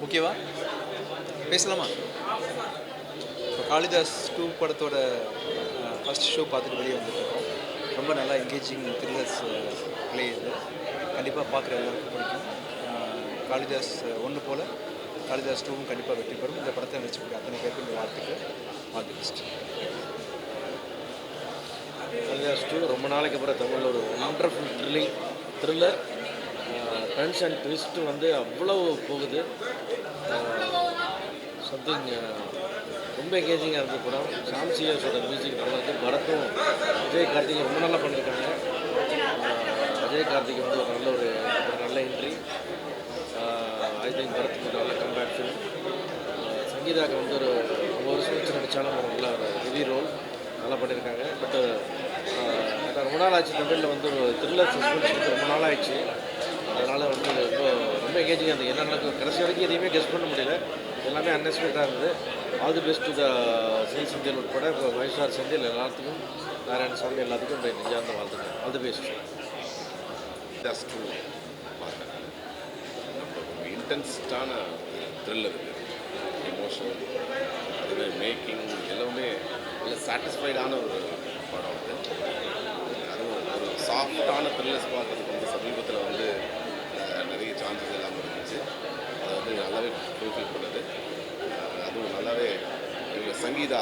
ஓகேவா? பேசலாமா? இப்போ காளிதாஸ் 2 படத்தோட ஃபர்ஸ்ட் ஷோ பார்த்துட்டு வெளியே வந்துட்டுருக்கோம். ரொம்ப நல்லா என்கேஜிங் த்ரில்லர்ஸ் ப்ளே இது. கண்டிப்பாக பார்க்குற எல்லாருக்கும் பிடிக்கும். காளிதாஸ் 1 போல் காளிதாஸ் 2வும் கண்டிப்பாக வெற்றி பெறும். இந்த படத்தை நடிச்சுக்கூடிய அத்தனை பேருக்கும் இந்த வாழ்த்துக்கள். All the best. காளிதாஸ் 2 ரொம்ப நாளைக்கு அப்புறம் தமிழில் ஒரு wonderful thriller turns and twist வந்து அவ்வளோ போகுது. சம்திங் ரொம்ப எங்கேஜிங்காக இருந்த படம். சாம்சியஸோட மியூசிக் நல்லா இருக்குது. பரத்தும் விஜய் கார்த்திக் ரொம்ப நல்லா பண்ணியிருக்காங்க. விஜய் கார்த்திக் வந்து ஒரு நல்ல என்ட்ரி. ஐ திங்க் பரத்துக்கு நல்ல கம்பேக் ஃபிலிம். சங்கீதாவுக்கு வந்து ஒரு ரொம்ப வருஷம் வச்சு நடித்தாலும் ஒரு நல்ல ஒரு ஹெவி ரோல் நல்லா பண்ணியிருக்காங்க. பட் ரொம்ப நாள் ஆச்சு தமிழில் வந்து ஒரு த்ரில்லர் சஸ்பென்ஸ் ரொம்ப நாள் ஆயிடுச்சு. அதனால் வந்து ரொம்ப எங்கேஜிங்காக இருந்தது. என்ன நடக்கும் கடைசி வரைக்கும் எதையுமே கெஸ் பண்ண முடியல. எல்லாமே அன்எக்ஸ்பெக்டாக இருந்தது. ஆல் தி பெஸ்ட் டு த செந்தில் உட்பட இப்போ வைசார் செந்தில் எல்லாத்துக்கும் நாராயணசாமி எல்லாத்துக்கும் இந்த நெஞ்சார்ந்த வாழ்த்துக்கள். All the best. காளிதாஸ் 2 பார்த்தேன். ரொம்ப இன்டென்ஸ்டான த்ரில்லர் இது. எமோஷன் அதுவே மேக்கிங் எல்லாமே நல்ல சாட்டிஸ்ஃபைடான ஒரு படம் அது. அதுவும் ஒரு சாஃப்டான த்ரில்லர்ஸ் பார்க்கறதுக்கு வந்து சமீபத்தில் வந்து நிறைய சான்சஸ் எல்லாமே இருந்துச்சு. அதை வந்து நல்லாவே ஃபுல்ஃபில் பண்ணுது. அதுவும் நல்லாவே இவங்க சங்கீதா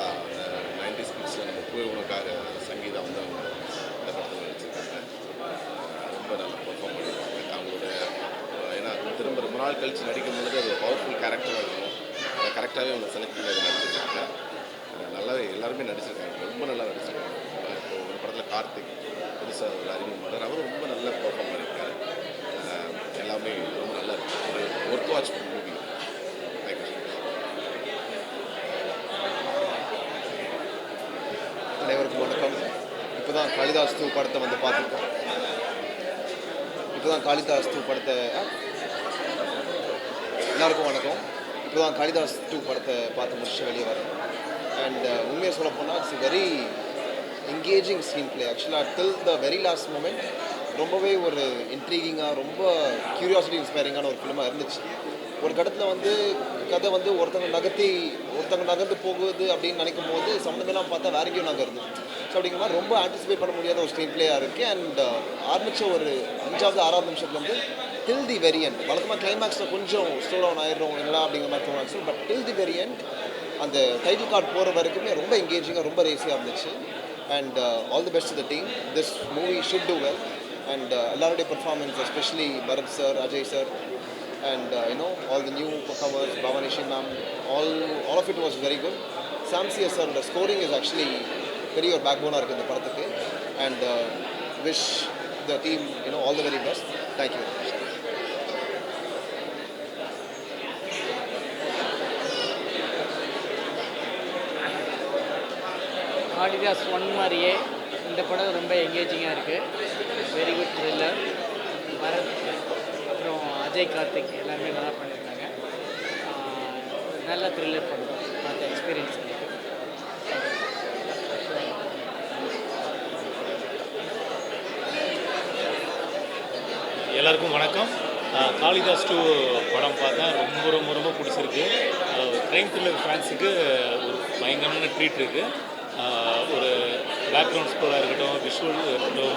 90s கிட்ஸில் நம்ம போய் உனக்காக சங்கீதா வந்து அவங்க இந்த படத்தில் நடிச்சிருக்காங்க. ரொம்ப நல்லா பெர்ஃபார்ம் பண்ணியிருக்காங்க. அவங்களோட ஏன்னா திரும்ப ரொம்ப நாள் கழித்து நடிக்கும் பொழுது அது பவர்ஃபுல் கேரக்டராக இருக்கும். அதை கரெக்டாகவே அவங்க செலக்ட் பண்ணி அதை நடிச்சிருக்காங்க. நல்லாவே எல்லாருமே நடிச்சிருக்காங்க. ரொம்ப நல்லா நடிச்சிருக்காங்க. இப்போ ஒரு படத்தில் கார்த்திக் புதுசாக ஒரு அறிமுகம் பண்ணுறாரு. அவரும் ரொம்ப நல்லா பெர்ஃபார்ம் பண்ணியிருக்காரு. எல்லாமே ரொம்ப நல்லா இருக்குது. Work watch movie. அனைவருக்கும் வணக்கம். இப்போ தான் காளிதாஸ் 2 படத்தை வந்து பார்த்துருக்கோம். எல்லாருக்கும் வணக்கம். இப்போ தான் காளிதாஸ் 2 படத்தை பார்த்து முடிச்சு வெளியே வரேன். அண்ட் உண்மையை சொல்ல போனால் it's very engaging screen play. ஆக்சுவலாக டில் த வெரி லாஸ்ட் மூமெண்ட் ரொம்பவே ஒரு இன்ட்ரீகிங்காக ரொம்ப க்யூரியாசிட்டி இன்ஸ்பைரிங்கான ஒரு ஃபிலிமாக இருந்துச்சு. ஒரு கட்டத்தில் வந்து கதை வந்து ஒருத்தங்க நகர்ந்து போகுது அப்படின்னு நினைக்கும் போது சம்மந்தமெல்லாம் பார்த்தா வேற எங்கேயும் நகருது. ஸோ அப்படிங்கிற மாதிரி ரொம்ப ஆன்டிசிபேட் பண்ண முடியாத ஒரு ஸ்க்ரீன் பிளேயாக இருக்குது. அண்ட் ஆரம்பித்த ஒரு 5வது 6வது நிமிஷத்துலேருந்து டில் தி வெரி எண்ட் வழக்கமாக கிளைமேக்ஸில் கொஞ்சம் ஸ்லோ டவுன் ஆயிடுறோம் என்னடா அப்படிங்கிற மாதிரி தோணுச்சு. But till the very end அந்த டைட்டில் கார்டு போகிற வரைக்குமே ரொம்ப எங்கேஜிங்காக ரொம்ப ரேஸியாக இருந்துச்சு. And all the best to the team. This movie should do well. And எல்லாருடைய performance especially Bharath sir, Ajay sir, and all the new performers, Bhavanishi ma'am, all of it was very good. Samsiya sir, the scoring is actually very your backbone irukku indha padathukku, and wish the team all the very best. Thank you very much. Kalidas 1 மாதிரியே இந்த படம் ரொம்ப எங்கேஜிங்காக இருக்குது. Very good thriller. Bharat அப்புறம் அஜய் கார்த்திக் எல்லாருமே நல்லா பண்ணியிருந்தாங்க. நல்ல த்ரில்லர் படம் அந்த எக்ஸ்பீரியன்ஸ். எல்லாருக்கும் வணக்கம். காளிதாஸ் 2 படம் பார்த்தேன். ரொம்ப ரொம்ப ரொம்ப பிடிச்சிருக்கு. க்ரைம் த்ரில்லர் ஃபேன்ஸுக்கு ஒரு பயங்கரமான ட்ரீட் இருக்குது. ஒரு பேக்ரவுண்ட் ஸ்கோராக இருக்கட்டும், விஷுவல் இருக்கட்டும்,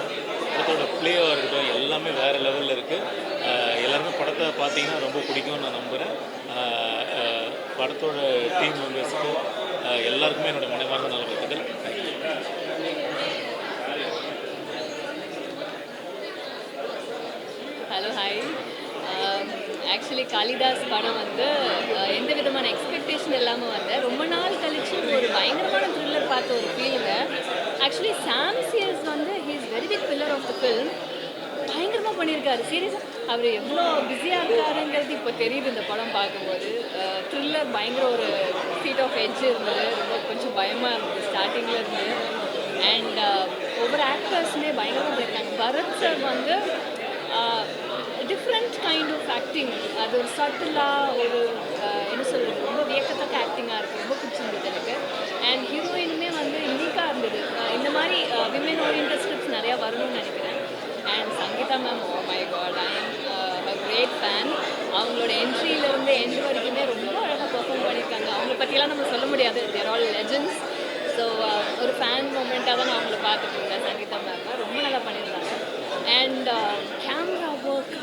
படத்தோட ப்ளேவாக இருக்கட்டும், எல்லாமே வேறு லெவலில் இருக்குது. எல்லாருமே படத்தை பார்த்தீங்கன்னா ரொம்ப பிடிக்கும்னு நான் நம்புகிறேன். படத்தோட டீம் மெம்பர்ஸுக்கு எல்லாருக்குமே என்னோடய மனமார்ந்த நல்வாழ்த்துக்கள். Hello, hi. ஆக்சுவலி காளிதாஸ் படம் வந்து எந்த விதமான எக்ஸ்பெக்டேஷன் இல்லாமல் வந்தேன். ரொம்ப நாள் கழிச்சு ஒரு பயங்கரமான த்ரில்லர் பார்த்த ஒரு ஃபீலுங்க. ஆக்சுவலி சாம்சியஸ் வந்து he is very big pillar of the film. பயங்கரமாக பண்ணியிருக்காரு. சீரியஸாக அவர் எவ்வளோ பிஸியாக இருக்காருங்கிறது இப்போ தெரியுது இந்த படம் பார்க்கும்போது. த்ரில்லர் பயங்கர ஒரு சீட் ஆஃப் எட்ஜ் இருந்தது. ரொம்ப கொஞ்சம் பயமாக இருந்தது ஸ்டார்டிங்கில் இருந்து. அண்ட் ஒவ்வொரு ஆக்டர்ஸுமே பயங்கரமாக பண்ணியிருக்காங்க. பரத் சார் வந்து டிஃப்ரெண்ட் கைண்ட் ஆஃப் ஆக்டிங். அது ஒரு சட்டிலாக ஒரு என்ன சொல்கிறது, ரொம்ப வியக்கத்தக்க ஆக்டிங்காக இருக்குது. ரொம்ப பிடிச்சிருந்தது எனக்கு. அண்ட் ஹீரோயினுமே வந்து யூனிக்காக இருந்தது. இந்த மாதிரி விமன் ஓரியன்டட் ஸ்கிரிப்ட்ஸ் நிறையா வரணும்னு நினைக்கிறேன். And Sangeetha ma'am, oh my god, I am a great fan. அவங்களோட என்ட்ரியிலேருந்து பிகினிங்லேருந்து எண்டு வரைக்குமே ரொம்ப அழகாக பெர்ஃபார்ம் பண்ணியிருக்காங்க. அவங்கள பற்றியெல்லாம் நம்ம சொல்ல முடியாது, தேர் ஆல் லெஜெண்ட்ஸ். ஸோ ஒரு ஃபேன் மூமெண்ட்டாக தான் நான் அவங்கள பார்த்துட்டு இருந்தேன். சங்கீதா மேம் ரொம்ப நல்லா பண்ணியிருந்தாங்க. அண்ட் கேமரா ஒர்க்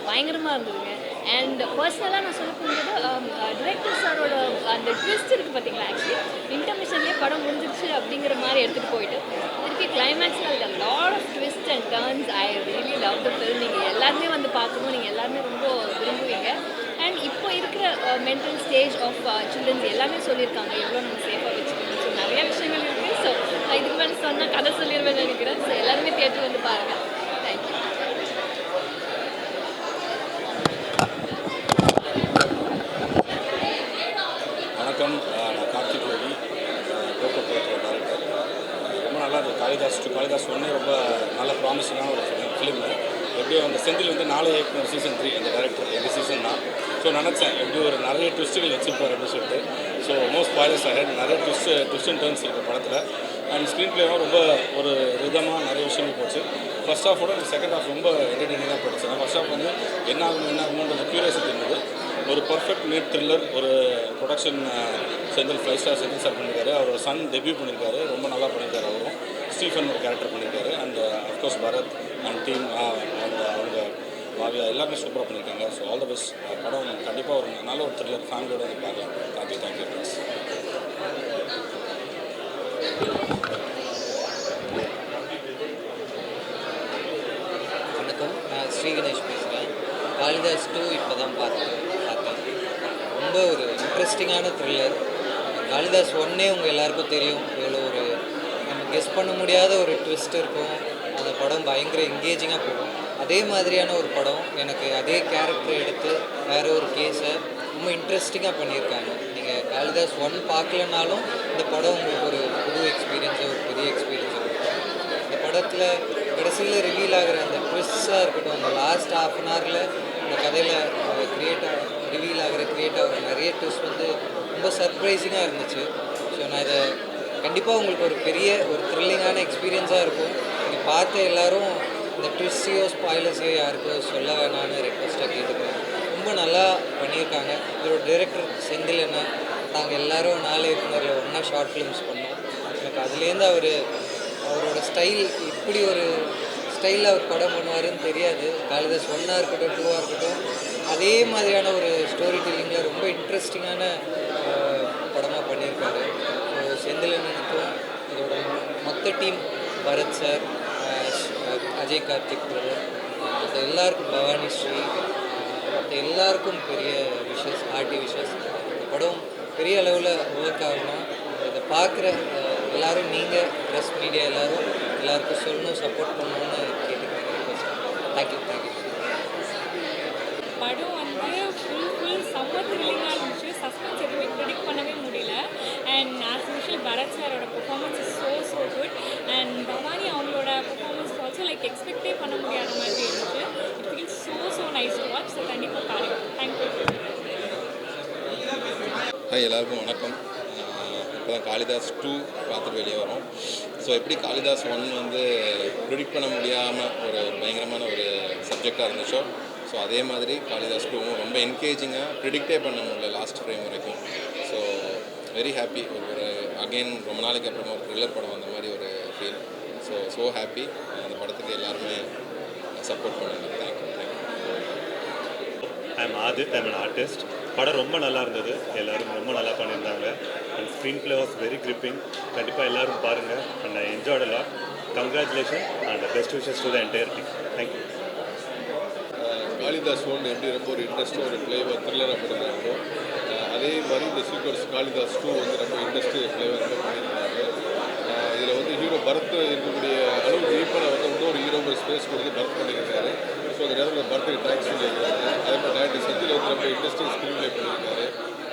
பயங்கரமாக இருந்ததுங்க. அண்ட் பர்சனலாக நான் சொல்ல போகும்போது டிரெக்டர் சாரோட அந்த ட்விஸ்ட் இருக்குது பார்த்தீங்களா, ஆக்சுவலி இன்டர்மிஷன்லேயே படம் முடிஞ்சிருச்சு அப்படிங்கிற மாதிரி எடுத்துகிட்டு போயிட்டு திருப்பி கிளைமேக்ஸில் lot of twist and turns. I really love the film. நீங்கள் எல்லாருமே வந்து பார்க்கணும், நீங்கள் எல்லாருமே ரொம்ப விரும்புவீங்க. அண்ட் இப்போ இருக்கிற மென்டல் ஸ்டேஜ் ஆஃப் சில்ட்ரன்ஸ் எல்லாமே சொல்லியிருக்காங்க, எவ்வளோ நம்ம சேஃபாக வச்சுக்கணும். ஸோ நிறைய விஷயங்கள் இருக்குது. ஸோ நான் இதுக்கு மேலே சொன்னால் கதை சொல்லிடுவேன்னு நினைக்கிறேன். ஸோ எல்லாருமே தியேட்டர் வந்து பாருங்கள். தேங்க்யூ. வணக்கம், நான் கார்த்திக் ரவி, கோகோ படத்தோட டேரக்டர். ரொம்ப நல்லா இருக்குது. காளிதாஸ் ஒன்று ரொம்ப நல்ல ப்ராமிசிங்கான ஒரு ஃபிலிமு. எப்படியும் அந்த செந்தில் வந்து நாளை இயக்குனர் சீசன் 3 அந்த டேரக்டர் இந்த சீசன் தான். ஸோ நினச்சேன் எப்படி ஒரு நிறைய ட்விஸ்ட்டுகள் வச்சுருப்பார் அப்படின்னு சொல்லிட்டு. ஸோ நோ ஸ்பாய்லர்ஸ் அஹெட், நிறைய ட்விஸ்ட் அண்ட் டர்ன்ஸ் இருக்குது படத்தில். அண்ட் ஸ்க்ரீன் பிளேவும் ரொம்ப ஒரு விதமாக நிறைய விஷயங்கள் போச்சு. ஃபர்ஸ்ட் ஹாஃபோட செகண்ட் ஹாஃப் ரொம்ப என்டர்டெய்னிங்காக போச்சு. ஃபர்ஸ்ட் ஹாஃப் வந்து என்ன ஆகுமோன்ற க்யூரியாசிட்டி இருந்தது. ஒரு பர்ஃபெக்ட் நீட் த்ரில்லர். ஒரு production Senthil 5 star Senthil sir பண்ணியிருக்காரு. அவரோட சன் டெபியூ பண்ணியிருக்காரு, ரொம்ப நல்லா பண்ணியிருக்காரு. அவரும் ஸ்டீஃபன் ஒரு கேரக்டர் பண்ணியிருக்காரு. And of course Bharath and team அந்த அவங்க பாவியா எல்லாமே சூப்பராக பண்ணியிருக்காங்க. So all the best. படம் கண்டிப்பாக ஒரு நல்ல ஒரு த்ரில்லர் ஃபேமிலியோட வந்து பார்க்கலாம். Thank you friends. வணக்கம், நான் ஸ்ரீ கணேஷ் பேசுகிறேன். காளிதாஸ் 2 இப்போ தான் பார்த்தேன். ரொம்ப ஒரு இன்ட்ரெஸ்டிங்கான த்ரில்லர். காளிதாஸ் 1 உங்கள் எல்லாருக்கும் தெரியும், இவ்வளோ ஒரு நம்ம கெஸ் பண்ண முடியாத ஒரு ட்விஸ்ட் இருக்கும். அந்த படம் பயங்கர என்கேஜிங்காக போகும். அதே மாதிரியான ஒரு படம் எனக்கு அதே கேரக்டர் எடுத்து வேறு ஒரு கேஸை ரொம்ப இன்ட்ரெஸ்டிங்காக பண்ணியிருக்காங்க. நீங்கள் காளிதாஸ் 1 பார்க்கலனாலும் இந்த படம் உங்களுக்கு ஒரு புது எக்ஸ்பீரியன்ஸை, ஒரு பெரிய எக்ஸ்பீரியன்ஸை கொடுக்கும். இந்த படத்தில் கடைசியில் ரிவீல் ஆகிற அந்த ட்விஸ்டாக இருக்கட்டும், அந்த லாஸ்ட் ½ அன் ஹவரில் இந்த கதையில் ரிவீல் ஆகிற நிறைய ட்விஸ்ட் வந்து ரொம்ப சர்ப்ரைசிங்காக இருந்துச்சு. ஸோ நான் இதை கண்டிப்பாக உங்களுக்கு ஒரு பெரிய ஒரு த்ரில்லிங்கான எக்ஸ்பீரியன்ஸாக இருக்கும். நீங்கள் பார்த்த எல்லோரும் இந்த ட்விஸ்டையோ ஸ்பாய்லர்ஸையோ யாருக்கோ சொல்ல வேணான்னு ரெக்வஸ்ட்டாக கேட்டுக்கிறேன். ரொம்ப நல்லா பண்ணியிருக்காங்க. இதோட டைரக்டர் செந்தில் என்ன, நாங்கள் எல்லோரும் 4 இயக்குனரில் ஒன்றா ஷார்ட் ஃபிலிம்ஸ் பண்ணோம். எனக்கு அதுலேருந்து அவரோட ஸ்டைல், இப்படி ஒரு ஸ்டைலில் அவர் படம் பண்ணுவாருன்னு தெரியாது. காளிதாஸ் 1 இருக்கட்டும் 2 இருக்கட்டும் அதே மாதிரியான ஒரு ஸ்டோரி டெல்லிங்கில் ரொம்ப இன்ட்ரெஸ்டிங்கான படமாக பண்ணியிருக்காரு. ஸோ செந்திலனுக்கும் இதோட மொத்த team, Bharath sir, Ajay Karthik brother, மற்ற எல்லாருக்கும், பவானி ஸ்ரீ, மற்ற எல்லாருக்கும் பெரிய ஆர்டி விஷஸ். இந்த படம் பெரிய அளவில் ஒர்க் ஆகணும். இதை பார்க்குற எல்லோரும், நீங்கள் ப்ரெஸ் மீடியா எல்லாருக்கும் சொல்லணும், சப்போர்ட் பண்ணணும்னு கேட்டுக்கிறேன். தேங்க்யூ. படம் வந்து ஃபுல் செம்ம த்ரில்லிங்காக இருந்துச்சு. சஸ்பென்ஸ் எதுவுமே ப்ரெடிக்ட் பண்ணவே முடியல. அண்ட் ஆஸ் யூஷுவல் பரத் சாரோட performance is so good. And Bhavani அவங்களோட பெர்ஃபார்மன்ஸ் ஆல்சோ எக்ஸ்பெக்டே பண்ண முடியாத மாதிரி இருந்துச்சு. It feels so nice to watch. So கண்டிப்பாக பாருங்கள். தேங்க்யூ. ஹாய், எல்லாருக்கும் வணக்கம். இப்போ தான் காளிதாஸ் 2 பார்த்துட்டு வெளியே வரோம். ஸோ எப்படி காளிதாஸ் 1 வந்து ப்ரிடிக்ட் பண்ண முடியாமல் ஒரு பயங்கரமான ஒரு சப்ஜெக்டாக இருந்துச்சோ, ஸோ அதே மாதிரி காளிதாஸ் 2 ரொம்ப என்கேஜிங்காக ப்ரிடிக்டே பண்ண முடியல லாஸ்ட் ஃப்ரேம் வரைக்கும். So very happy. ஒரு அகெயின் ரொம்ப நாளைக்கு அப்புறமா ஒரு த்ரில்லர் படம் வந்த மாதிரி ஒரு ஃபீல். So happy. அந்த படத்துக்கு எல்லாருமே சப்போர்ட் பண்ணுங்க. Thank you. I'm Aadith, I'm an artist. படம் ரொம்ப நல்லா இருந்தது, எல்லோரும் ரொம்ப நல்லா பண்ணியிருந்தாங்க. And screenplay was very gripping. கண்டிப்பாக எல்லோரும் பாருங்கள். And I enjoyed a lot. Congratulation and best wishes to the entire team. Thank you. Kalidas 1 எப்படி ரொம்ப ஒரு இன்ட்ரெஸ்டாக ஒரு ஃப்ளேவர் த்ரில்லராக பண்ணியிருந்தாங்களோ, அதே மாதிரி இந்த சீக்வன்ஸ் காளிதாஸ் 2 வந்து ரொம்ப இன்ட்ரெஸ்டிங் ஃப்ளேவர் ரொம்ப பண்ணியிருந்தாங்க. இதில் வந்து ஹீரோ பரத் இருக்கக்கூடிய அளவு டீப்பாக வந்து இன்னொரு ஹீரோ ஒரு ஸ்பேஸ் கொடுத்து பரத் பண்ணியிருக்காரு. ஸோ அந்த நேரத்தில் பரத்துக்கு தேங்க்ஸ் சொல்லியிருக்காரு. அதே மாதிரி டேரக்டர் செந்தில் வந்து ரொம்ப இன்ட்ரெஸ்டிங் ஸ்க்ரீன் ப்ளே பண்ணியிருக்காரு.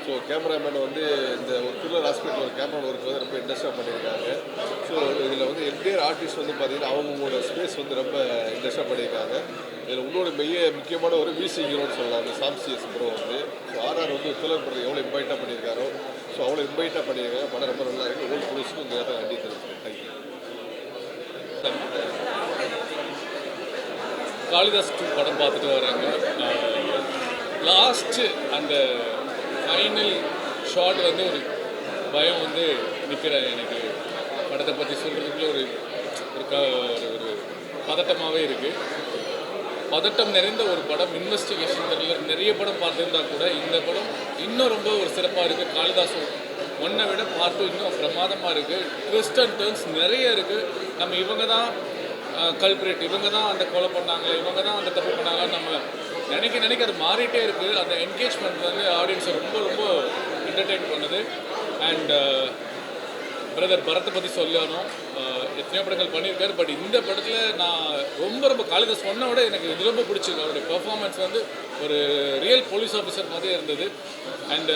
ஸோ கேமராமேன் வந்து இந்த ஒரு த்ரில்லர் ஆஸ்பெக்டில் ஒரு கேமரா ஒர்க் வந்து ரொம்ப இன்ட்ரெஸ்ட்டாக பண்ணியிருக்காங்க. ஸோ இதில் வந்து என்டையர் ஆர்டிஸ்ட் வந்து பார்த்திங்கன்னா அவங்களோட ஸ்பேஸ் வந்து ரொம்ப இன்ட்ரெஸ்ட்டாக பண்ணியிருக்காங்க. இதில் இன்னொரு முக்கியமான ஒரு மியூசிக் ஹீரோன்னு சொல்லலாம், அந்த சாம்சிஎஸ் ப்ரோ வந்து. ஸோ ஆர்ஆர் வந்து த்ரில்லர் படத்துக்கு எவ்வளோ இன்வைட்டாக பண்ணியிருக்காரோ, ஸோ அவ்வளோ இன்வைட்டாக பண்ணியிருக்காங்க. படம் ரொம்ப நல்லா இருக்குது. ஓல்டு போலீஸ்க்கும் இந்த நேரத்தில் நன்றி தெரிவிக்கிறேன். தேங்க்யூ. காளிதாஸ் 2 படம் பார்த்துட்டு வராங்க. லாஸ்ட்டு அந்த ஃபைனல் ஷாட் வந்து ஒரு பயம் வந்து நிற்கிறேன். எனக்கு படத்தை பற்றி சொல்கிறதுக்குள்ள ஒரு ஒரு பதட்டமாகவே இருக்குது. பதட்டம் நிறைந்த ஒரு படம், இன்வெஸ்டிகேஷன் த்ரில்லர். நிறைய படம் பார்த்துருந்தா கூட இந்த படம் இன்னும் ரொம்ப ஒரு சிறப்பாக இருக்குது. காளிதாஸ் ஒன்றை விட பார்த்து இன்னும் பிரமாதமாக இருக்குது. ட்விஸ்ட் அண்ட் டர்ன்ஸ் நிறைய இருக்குது. நம்ம இவங்க தான் கல்பிரேட், இவங்க தான் அந்த கொலை பண்ணாங்க, இவங்க தான் அந்த தப்பு பண்ணாங்கன்னு நம்ம நினைக்க அது மாறிட்டே இருக்குது. அந்த என்கேஜ்மெண்ட் வந்து ஆடியன்ஸை ரொம்ப ரொம்ப என்டர்டெயின் பண்ணுது. அண்ட் பிரதர் பரத்தை பற்றி சொல்லணும். எத்தனையோ படங்கள் பண்ணியிருக்காரு. பட் இந்த படத்தில் நான் ரொம்ப காளிதாஸ் சொன்ன விட எனக்கு இது ரொம்ப பிடிச்சிருக்கு. அவருடைய பெர்ஃபார்மன்ஸ் வந்து ஒரு ரியல் போலீஸ் ஆஃபீஸர் மாதிரியே இருந்தது. அண்டு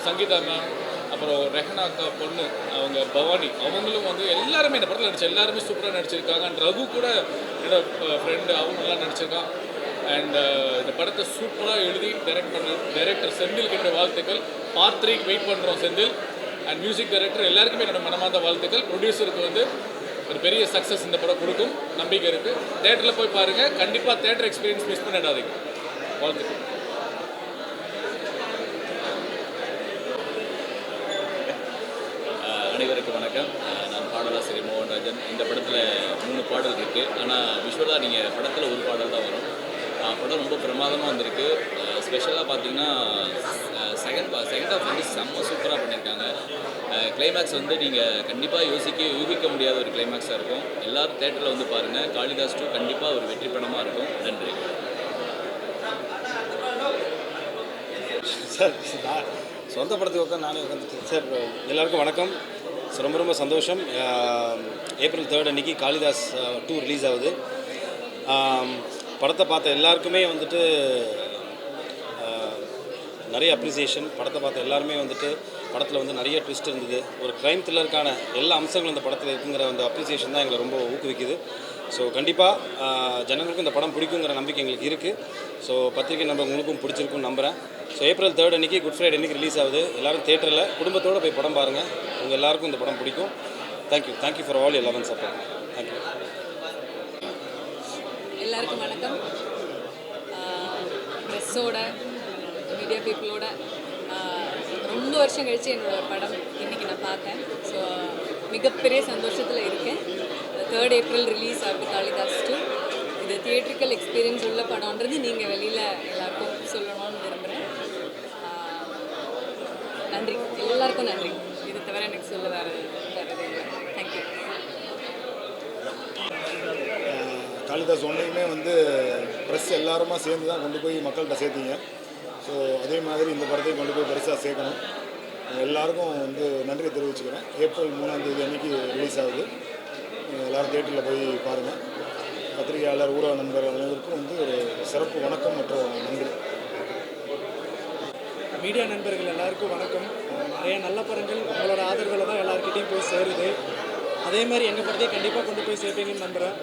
சங்கீதா மேம், அப்புறம் ரெஹனா அக்கா பொண்ணு அவங்க பவானி, அவங்களும் வந்து எல்லாருமே இந்த படத்தில் எல்லாருமே சூப்பராக நடிச்சிருக்காங்க. அண்ட் ரகு கூட என்னோட ஃப்ரெண்டு அவங்க நல்லா நடிச்சிருக்கான். அண்ட் இந்த படத்தை சூப்பராக எழுதி டைரக்டர் செந்திலுக்கு என்னோட வாழ்த்துக்கள். பார்ட் 3க்கு வெயிட் பண்ணுறோம் செந்தில். அண்ட் மியூசிக் டைரக்டர் எல்லாருக்குமே என்னோட மனமார்ந்த வாழ்த்துக்கள். ப்ரொடியூசருக்கு வந்து ஒரு பெரிய சக்ஸஸ் இந்த படம் கொடுக்கும் நம்பிக்கை இருக்குது. தேட்டரில் போய் பாருங்கள். கண்டிப்பாக தேட்டர் எக்ஸ்பீரியன்ஸ் மிஸ் பண்ணிடாதீங்க. வாழ்த்துக்கள். அனைவருக்கும் வணக்கம். நான் பாடலாசிரியர் மோகன்ராஜன். இந்த படத்தில் 3 பாடல் இருக்குது. ஆனால் விஷுவலாக நீங்கள் படத்தில் ஒரு பாடல் தான் வரும். படம் ரொம்ப பிரமாதமாக வந்திருக்கு. ஸ்பெஷலாக பார்த்தீங்கன்னா செகண்ட் ஹாஃப் வந்து செம்ம சூப்பராக பண்ணியிருக்காங்க. கிளைமேக்ஸ் வந்து நீங்கள் கண்டிப்பாக யூகிக்க முடியாத ஒரு கிளைமேக்ஸாக இருக்கும். எல்லோரும் தேட்டரில் வந்து பாருங்கள். காளிதாஸ் 2 கண்டிப்பாக ஒரு வெற்றி படமாக இருக்கும். நன்றி சார். சொந்த படத்துக்கு உட்காந்து நானே உட்காந்துட்டு சார். எல்லாருக்கும் வணக்கம். ரொம்ப சந்தோஷம். ஏப்ரல் 3 அன்றைக்கி காளிதாஸ் 2 ரிலீஸ் ஆகுது. படத்தை பார்த்த எல்லாருக்குமே வந்துட்டு நிறைய அப்ரிசியேஷன். படத்தை பார்த்த எல்லாருமே வந்துட்டு படத்தில் வந்து நிறைய ட்விஸ்ட் இருந்தது. ஒரு க்ரைம் த்ரில்லருக்கான எல்லா அம்சங்களும் இந்த படத்தில் இருக்குங்கிற அந்த அப்ரிசியேஷன் தான் எங்களை ரொம்ப ஊக்குவிக்குது. ஸோ கண்டிப்பாக ஜனங்களுக்கும் இந்த படம் பிடிக்குங்கிற நம்பிக்கை எங்களுக்கு இருக்குது. ஸோ பத்திரிகை நம்ப உங்களுக்கும் பிடிச்சிருக்குன்னு நம்புகிறேன். ஸோ ஏப்ரல் 3 அன்றைக்கி குட் ஃப்ரைடே அன்றைக்கி ரிலீஸ் ஆகுது. எல்லோரும் தேட்டரில் குடும்பத்தோடு போய் படம் பாருங்கள். உங்கள் எல்லாருக்கும் இந்த படம் பிடிக்கும். Thank you for all your love and support. Thank you. எல்லாருக்கும் வணக்கம். ப்ரெஸ்ஸோட மீடியா பீப்புளோட ரொம்ப வருஷம் கழித்து என்னோடய படம் இன்றைக்கி நான் பார்த்தேன். ஸோ மிகப்பெரிய சந்தோஷத்தில் இருக்கேன். 3rd ஏப்ரல் ரிலீஸ் ஆகுது காளிதாஸ் 2. இது தியேட்ரிக்கல் எக்ஸ்பீரியன்ஸ் உள்ள படம்ன்றது நீங்கள் வெளியில் எல்லாருக்கும் சொல்லணும்னு விரும்புகிறேன். நன்றி, எல்லாருக்கும் நன்றி. இது தவிர எனக்கு சொல்ல வேறு தேங்க்யூ. காளிதாஸ் ஒன்றையுமே வந்து ப்ரெஸ் எல்லாருமா சேர்ந்து தான் கொண்டு போய் மக்கள்கிட்ட சேர்த்தீங்க. ஸோ அதே மாதிரி இந்த படத்தையும் கொண்டு போய் பெருசாக சேர்க்கணும். எல்லாருக்கும் வந்து நன்றியை தெரிவிச்சுக்கிறேன். ஏப்ரல் 3 அன்றைக்கி ரிலீஸ் ஆகுது. எல்லோரும் தேட்டரில் போய் பாருங்கள். பத்திரிகையாளர் ஊடக நண்பர்கள் அனைவருக்கும் வந்து ஒரு சிறப்பு வணக்கம் மற்றும் நன்றி. மீடியா நண்பர்கள் எல்லாருக்கும் வணக்கம். நிறைய நல்ல படங்கள் உங்களோட ஆதரவில் தான் எல்லாருக்கிட்டையும் போய் சேருது. அதே மாதிரி எங்கள் படத்தையும் கண்டிப்பாக கொண்டு போய் சேர்ப்பீங்கன்னு நம்புகிறேன்.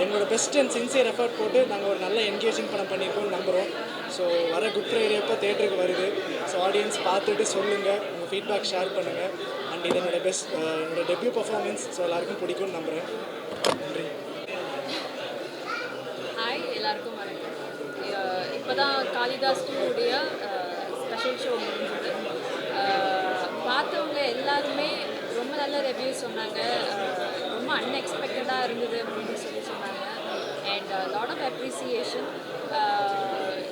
எங்களோட பெஸ்ட் அண்ட் சின்சியர் எஃபர்ட் போட்டு நாங்கள் ஒரு நல்ல என்கேஜிங் படம் பண்ணியிருக்கோம்னு நம்புகிறோம். ஸோ வர குட் ஃப்ரைடே அப்போ தேட்டருக்கு வருது. ஸோ ஆடியன்ஸ் பார்த்துட்டு சொல்லுங்கள், உங்கள் ஃபீட்பேக் ஷேர் பண்ணுங்கள். அண்ட் இது என்னோட டெபியூ பர்ஃபார்மன்ஸ். ஸோ எல்லாருக்கும் பிடிக்கும்னு நம்புகிறேன். நன்றி. ஹாய், எல்லாருக்கும் வணக்கம். இப்போ தான் காளிதாஸ் 2 ஸ்பெஷல் ஷோ முடிஞ்சது. பார்த்தவங்க எல்லாருமே ரொம்ப நல்ல ரிவ்யூஸ் சொன்னாங்க. ரொம்ப அன்எக்ஸ்பெக்டடாக இருந்தது அப்படின்னு சொன்னாங்க. And lot of appreciation.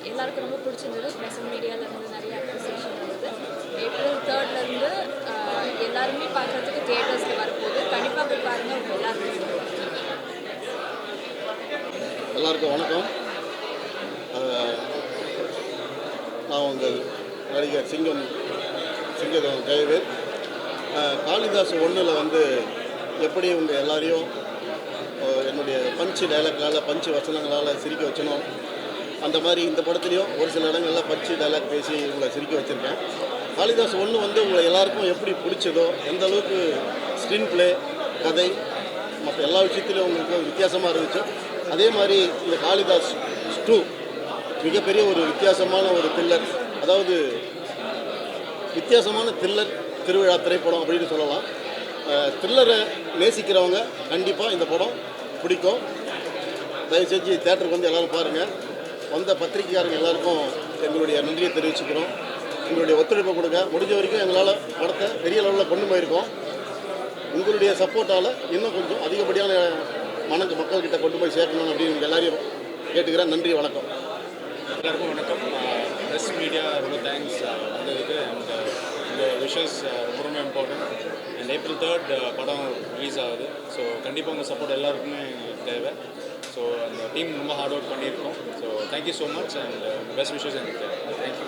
எல்லாருக்கும் ரொம்ப பிடிச்சிருந்தது. ப்ரெஸ் மீடியாவிலேருந்து நிறைய அப்ரிசியேஷன் இருந்தது. ஏப்ரல் 3 எல்லாருமே பார்க்குறதுக்கு தியேட்டர்ஸில் வரப்போகுது. கண்டிப்பாக போய் பாருங்கள். உங்கள் எல்லாருக்கும் வணக்கம். நான் உங்கள் நடிகர் சிங்கம் ஜெயவேல். காளிதாஸ் 1 வந்து எப்படி உங்கள் எல்லாரையும் என்னுடைய பஞ்சு டைலாக்னால் பஞ்சு வசனங்களால் சிரிக்க வச்சணும், அந்த மாதிரி இந்த படத்துலேயும் ஒரு சில இடங்களில் பஞ்சு டைலாக் பேசி உங்களை சிரிக்க வச்சுருக்கேன். காளிதாஸ் 1 வந்து உங்களை எல்லாருக்கும் எப்படி பிடிச்சதோ, எந்த அளவுக்கு ஸ்க்ரீன் ப்ளே, கதை, மற்ற எல்லா விஷயத்துலையும் உங்களுக்கு வித்தியாசமாக இருந்துச்சு, அதே மாதிரி இந்த காளிதாஸ் 2 மிகப்பெரிய ஒரு வித்தியாசமான ஒரு த்ரில்லர், அதாவது வித்தியாசமான த்ரில்லர் திருவிழா திரைப்படம் அப்படின்னு சொல்லலாம். த்ரில்லரை நேசிக்கிறவங்க கண்டிப்பாக இந்த படம் பிடிக்கும். தயவு செஞ்சு தேட்டருக்கு வந்து எல்லோரும் பாருங்கள். வந்த பத்திரிகையாளர்கள் எல்லாருக்கும் எங்களுடைய நன்றியை தெரிவிச்சுக்கிறோம். உங்களுடைய ஒத்துழைப்பை கொடுங்க. முடிஞ்ச வரைக்கும் எங்களால் படத்தை பெரிய லெவலில் கொண்டு போயிருக்கோம். உங்களுடைய சப்போர்ட்டால் இன்னும் கொஞ்சம் அதிகப்படியான மக்கள்கிட்ட கொண்டு போய் சேர்க்கணும் அப்படின்னு எல்லாரையும் கேட்டுக்கிறேன். நன்றி, வணக்கம். எல்லாருக்கும் வணக்கம். ப்ரெஸ் மீடியா ரொம்ப தேங்க்ஸ் வந்ததுக்கு. அண்ட் இந்த விஷஸ் ரொம்ப இம்பார்ட்டன்ட். அண்ட் April 3 படம் ரிலீஸ் ஆகுது. ஸோ கண்டிப்பாக உங்கள் சப்போர்ட் எல்லாருக்குமே தேவை. ஸோ அந்த டீம் ரொம்ப ஹார்ட் ஒர்க் பண்ணியிருக்கோம். So thank you so much and best wishes எனக்கு தேவை. தேங்க்யூ.